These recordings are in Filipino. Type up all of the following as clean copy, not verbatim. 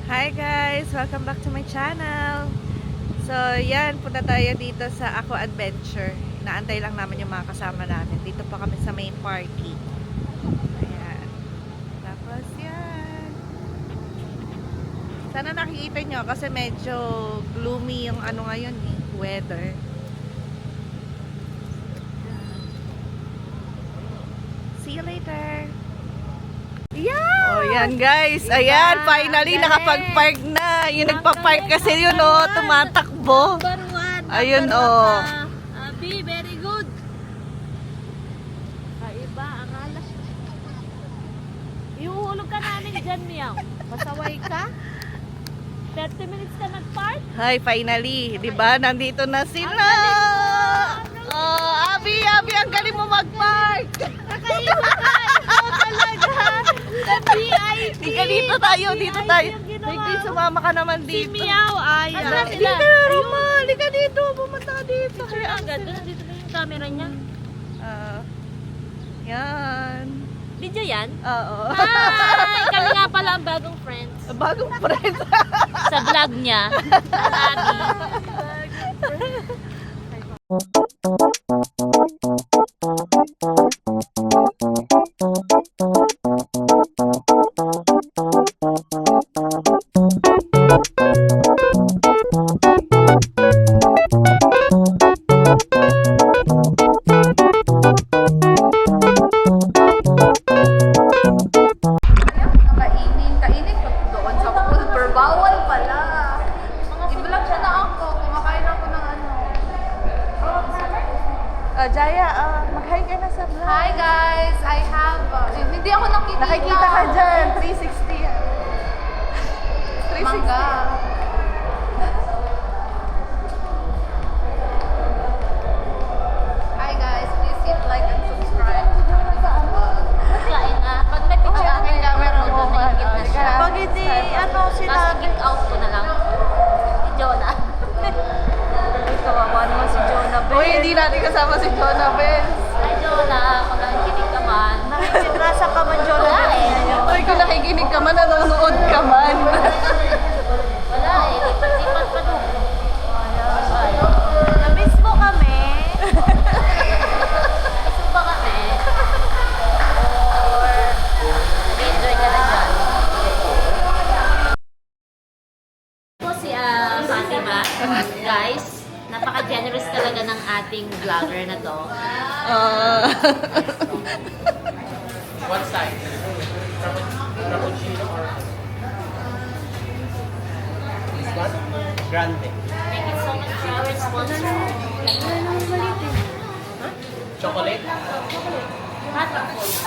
Hi guys! Welcome back to my channel. So yan, punta tayo dito sa Aqua Adventure. Inaantay lang namin yung mga kasama namin. Dito pa kami sa main parking. Ayan. Tapos yan. Sana nakikita nyo kasi medyo gloomy yung ano ngayon eh, weather. See you later! Yeah! Oh, yan guys. Ayan, finally nakapag-park na. Yung nagpa-park kasi yun oh, tumatakbo. Number one. Ayun Number oh. one ka. Abi, very good. Kaiba, ang alas. Ihuhulog ka namin dyan, Miyaw. Pasaway ka. 30 minutes ka nag-park. Hi, finally. 'Di ba? Nandito na sila. Oh, Abi, ang galing mo mag-park. Kakaiba ka. Ikaw talaga. The VIP. Dito dito tayo, dito tayo. yung ginawa Wait, mo. sumama ka naman Si dito. Miyaw, ay. Ano, dito, Roma. Halika dito. Pumunta ka dito. Kaya agad. Dito na yung camera niya. Yan. Video yan? Oo. Hi! Kami nga pala ang bagong friends. Bagong friend. Sa vlog niya. Abi. Kainin ko doon sa pool. Per bawal pala. I-vlog siya na ako. Kumakain ako ng ano. Jaya, mag-hi ka na sa vlog. Hi guys! I have... hindi ako nakikita. Nakikita ka dyan. 360 yan. 360. Mangga. Hi guys! Please hit like and subscribe. Kain na. Pag may picture Oh, may camera ko, mo, nakikita na siya. Pag hindi, ano sila. Tapos i-kick out ko na lang. Si Jonah. Kawawa naman si Jonah Bell. Uy, hindi natin kasama si Jonah Bell. Hi Jonah, kung nakikinig ka man. Nasa ka man, Jonah Wala Bell. eh. Uy, kung nakikinig ka man, nanonood ka man. Wala eh. Lipat-lipat pa doon. Na-miss mo kami. Gusto ba kasi? Or nag-enjoy ka na dyan? Ito si Fatima. Guys, napaka-generous talaga ng ating vlogger na to. What size? Frappuccino or this one? Grande. Thank you so much for our sponsor. Chocolate? Hot or cold?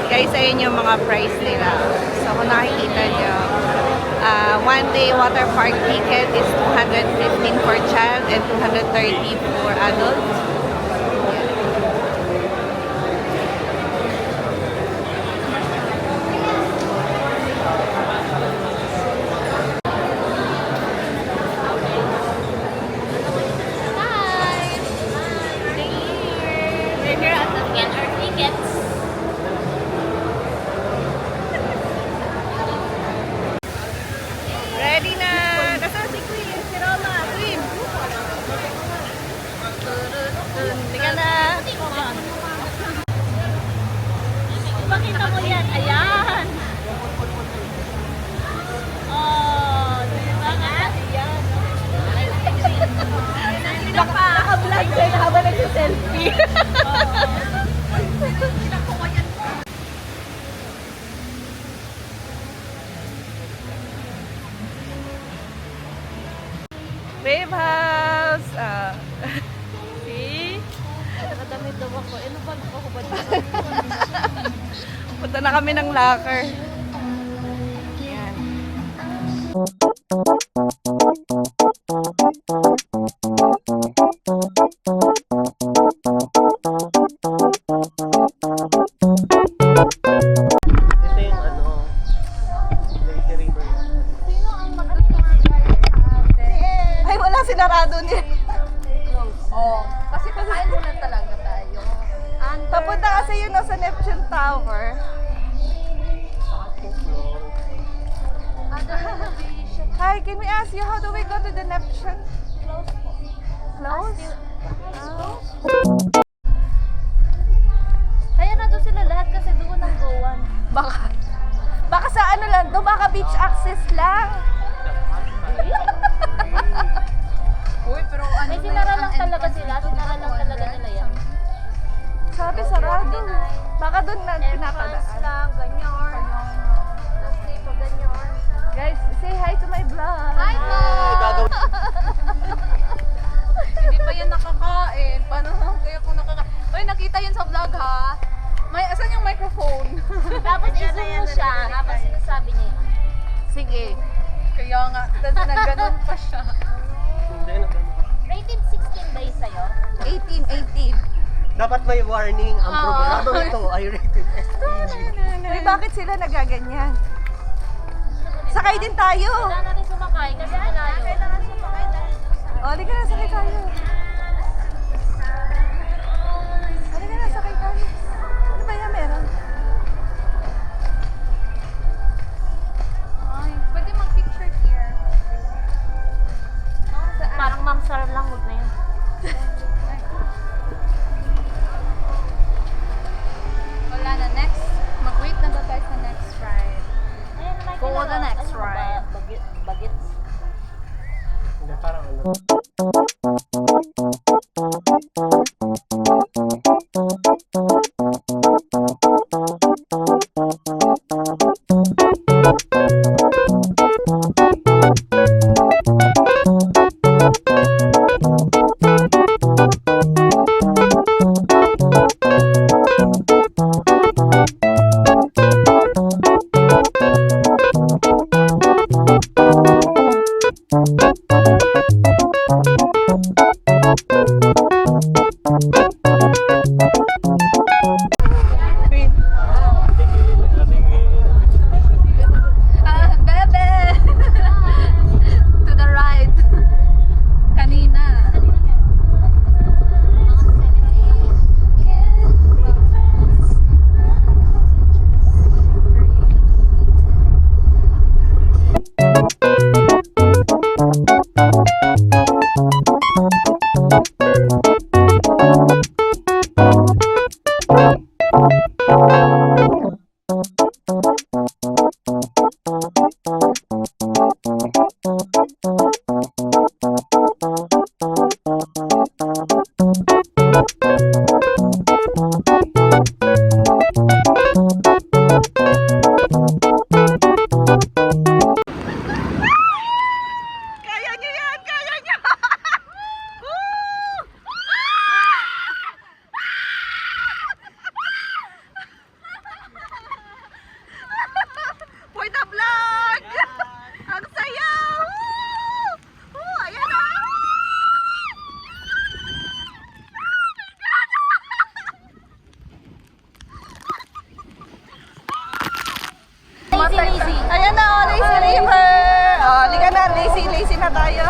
Guys, ayun yung mga price nila. So, kung nakikita nyo, one day water park ticket is 215 for child and 230 for adults. Hi! We're here at the Get Our Tickets. Ready na! Kasama si Queen, si Roma, Queen! Tika na! Ipakita mo yan. Ayan! Oh, di ba nga? Ayan. Naka-vlog kayo habang nag-selfie. Babe House! See? Nakadamit daw ako. Ano ba ako ba dito? Punta na kami ng locker. Yan. Ito yung ano, Lazy River. Sino ang mag-tour guide sa atin? Ay, wala, sinarado niya. Oh, kasi kakain muna talaga tayo. Papunta kasi yun no, sa Neptune Tower. Hi, can we ask you how do we go to the Neptune? Close? Kaya na doon sila lahat kasi doon ang gowan. Baka sa ano lang, do baka beach access lang. Uy, pero ano Ay, na sinara yun, lang ang talaga entrance sila. dito, Sinara lang talaga 200. nila yan. Sabi sarado. Baka doon na pinapadaan. lang, ganyan. Tapos dito, ganyan. Guys, say hi to my vlog. Hi, po! Gagawin. Hindi pa yan nakakain. Paano kaya kung nakakain? Uy, nakita yun sa vlog ha. Asan yung microphone? Tapos i-zoom mo siya habang sinasabi niya yun. Sige. Kaya nga, nagganon pa siya. Hindi, nagano. Rated 16 ba yun sa'yo? 18. Dapat may warning ang programang ito ay rated SPG. Uy, bakit sila nagaganyan? Sakay din tayo. Kailangan natin sumakay kasi malayo. Kailangan sumakay dahil O, di ka na, sakay tayo. Halika na, sakay tayo. Ano ba yan meron? Ay, pwede mag-picture here. parang Ma'am Sar lang, huwag na yun. Wala na, next. Mag-wait na daw tayo sa next ride. Ayan, may Go on the next ano ba? ride. Bagets. Hindi, parang ano. Bebe! To the right. Kanina. Kaya niyo yan! Kaya niyo! For the vlog! Ang saya! Ayan na! Lazy. Ayan na, oh, lazy river! Oh, liga na, lazy na tayo.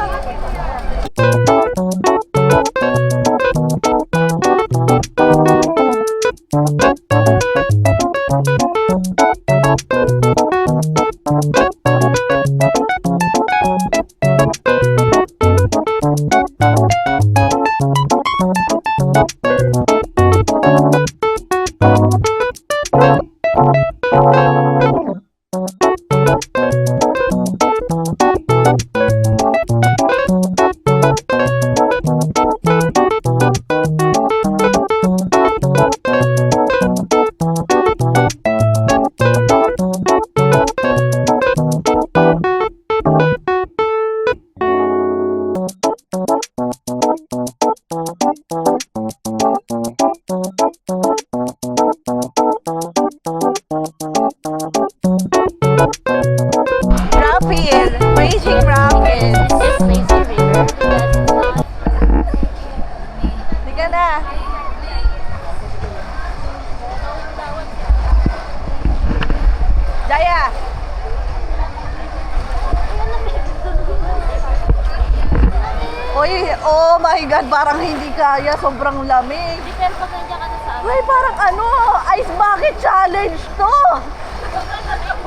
Uy, oh my God, parang hindi kaya. Sobrang lamig. Hindi, pero pag nandiyan ka na sa Uy, parang ano, ice bucket challenge to.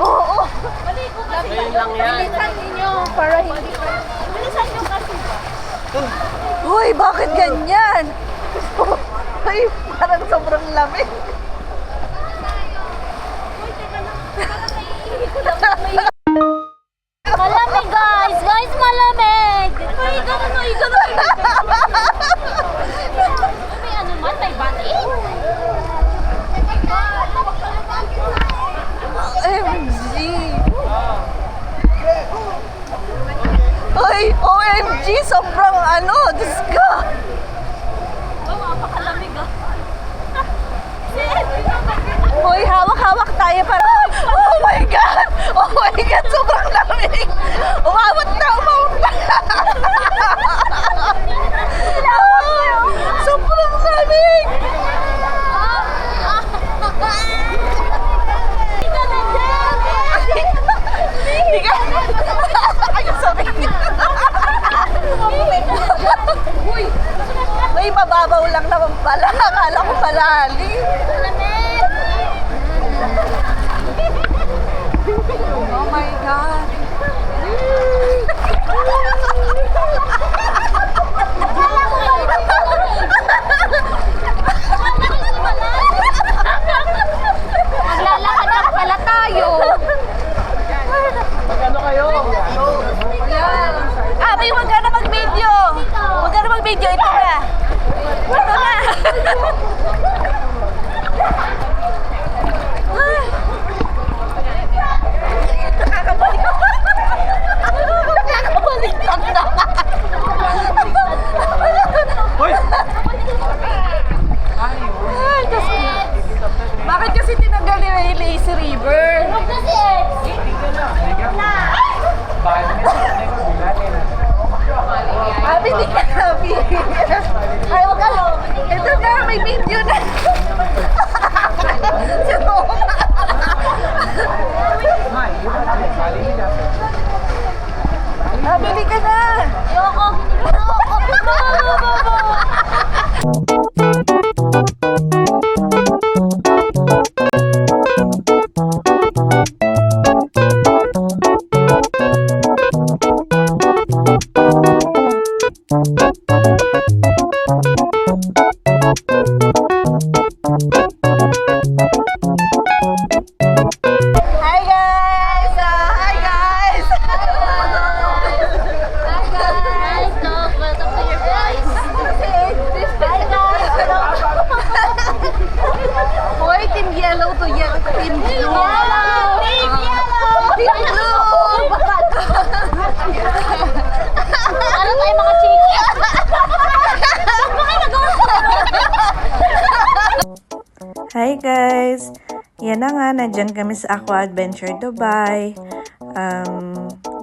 Oo. Maligo kasi Ngayon lang yan. Bilisan ninyo para hindi ka... Bilisan nyo kasi. Uy, bakit ganyan? Uy, parang sobrang lamig. Malamig guys! Guys, malamig! Ay, ganun. May ano man, may bati? OMG. Uy, OMG, sobrang ano, Diyos ko. Oh, napakalamig ah. Uy, hawak-hawak tayo para... Oh my God! Oh my God, sobrang lamig! Umawat na! Sobrang lamig! Hindi ka... Ay, sorry. Uy, mababaw lang naman pala. Akala ko malalim. Oh my God. Maglalakad lang pala tayo. Ano kayo? Abi, huwag ka na mag-video. Huwag ka na mag-video. Ito na. Ito na. Nakakabalik ako. Nakakabaliktad na. Hoy! Ay, Diyos ko. Bakit kasi tinanggal nila yung lazy river? Abi, di ka happy. Ay, huwag ka. Ito na, may video na. Sino? Abi, di ka na. Yoko! Hi guys! Hi guys! Guys, dog, welcome to your prize. Hi guys! Hoy, team yellow to team blue. Yellow! Team yellow! Team blue! Ano tayo mga chiki? Hi guys! Yan na nga, nandyan kami sa Aqua Adventure Dubai.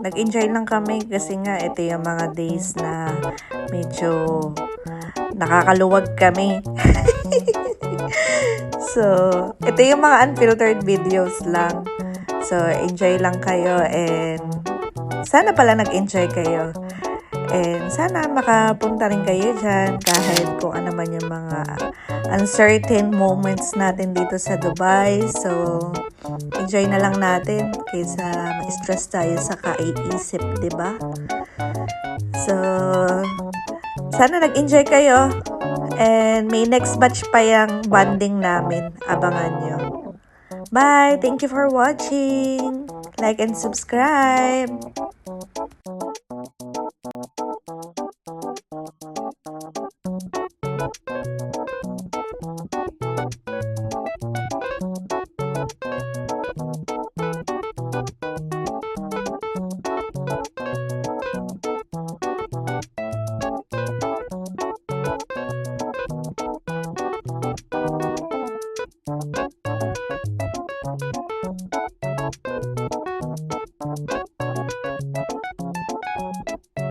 Nag-enjoy lang kami kasi nga ito yung mga days na medyo nakakaluwag kami. So, ito yung mga unfiltered videos lang. So, enjoy lang kayo and sana pala nag-enjoy kayo. And sana makapunta rin kayo dyan kahit kung ano man yung mga uncertain moments natin dito sa Dubai. So, enjoy na lang natin kaysa ma-stress tayo sa kaiisip, diba? So, sana nag-enjoy kayo. And may next batch pa yung bonding namin. Abangan nyo. Bye! Thank you for watching! Like and subscribe!